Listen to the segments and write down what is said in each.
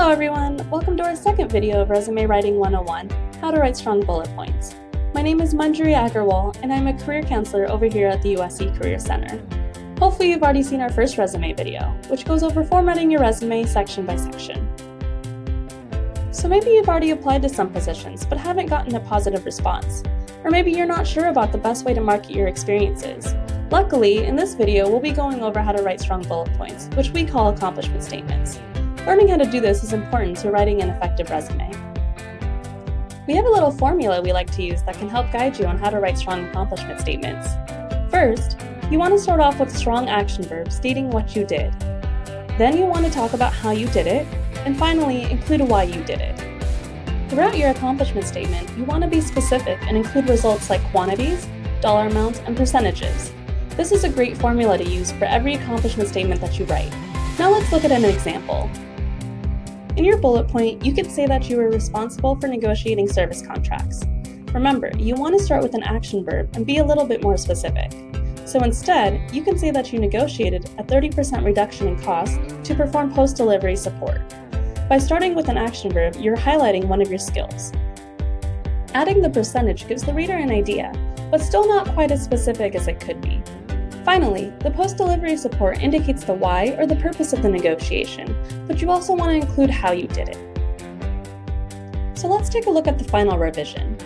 Hello everyone! Welcome to our second video of Resume Writing 101, How to Write Strong Bullet Points. My name is Manjari Agarwal and I'm a career counselor over here at the USC Career Center. Hopefully you've already seen our first resume video, which goes over formatting your resume section by section. So maybe you've already applied to some positions but haven't gotten a positive response, or maybe you're not sure about the best way to market your experiences. Luckily, in this video we'll be going over how to write strong bullet points, which we call accomplishment statements. Learning how to do this is important to writing an effective resume. We have a little formula we like to use that can help guide you on how to write strong accomplishment statements. First, you want to start off with strong action verbs stating what you did. Then you want to talk about how you did it, and finally include why you did it. Throughout your accomplishment statement, you want to be specific and include results like quantities, dollar amounts, and percentages. This is a great formula to use for every accomplishment statement that you write. Now let's look at an example. In your bullet point, you could say that you were responsible for negotiating service contracts. Remember, you want to start with an action verb and be a little bit more specific. So instead, you can say that you negotiated a 30% reduction in cost to perform post-delivery support. By starting with an action verb, you're highlighting one of your skills. Adding the percentage gives the reader an idea, but still not quite as specific as it could be. Finally, the post-delivery support indicates the why or the purpose of the negotiation, but you also want to include how you did it. So let's take a look at the final revision.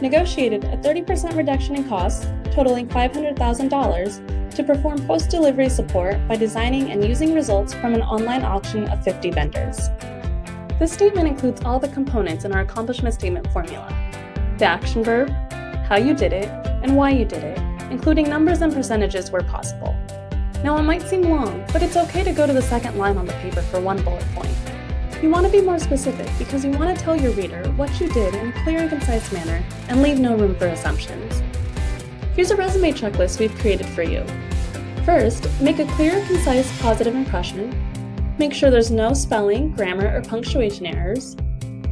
Negotiated a 30% reduction in costs, totaling $500,000, to perform post-delivery support by designing and using results from an online auction of 50 vendors. This statement includes all the components in our accomplishment statement formula: the action verb, how you did it, and why you did it, including numbers and percentages where possible. Now it might seem long, but it's okay to go to the second line on the paper for one bullet point. You want to be more specific because you want to tell your reader what you did in a clear and concise manner and leave no room for assumptions. Here's a resume checklist we've created for you. First, make a clear, concise, positive impression. Make sure there's no spelling, grammar, or punctuation errors.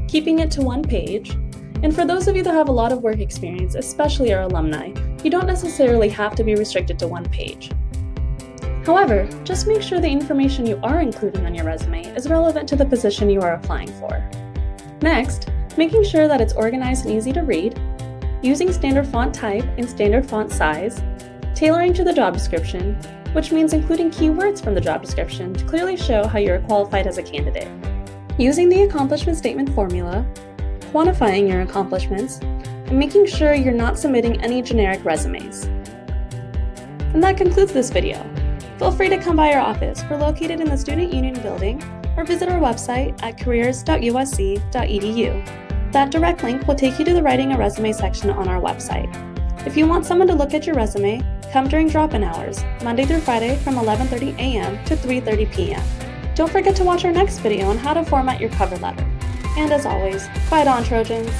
Keeping it to one page. And for those of you that have a lot of work experience, especially our alumni, you don't necessarily have to be restricted to one page. However, just make sure the information you are including on your resume is relevant to the position you are applying for. Next, making sure that it's organized and easy to read, using standard font type and standard font size, tailoring to the job description, which means including keywords from the job description to clearly show how you're qualified as a candidate, using the accomplishment statement formula, quantifying your accomplishments, and making sure you're not submitting any generic resumes. And that concludes this video. Feel free to come by our office. We're located in the Student Union building, or visit our website at careers.usc.edu. That direct link will take you to the Writing a Resume section on our website. If you want someone to look at your resume, come during drop-in hours, Monday through Friday from 11:30 a.m. to 3:30 p.m. Don't forget to watch our next video on how to format your cover letter. And as always, fight on, Trojans!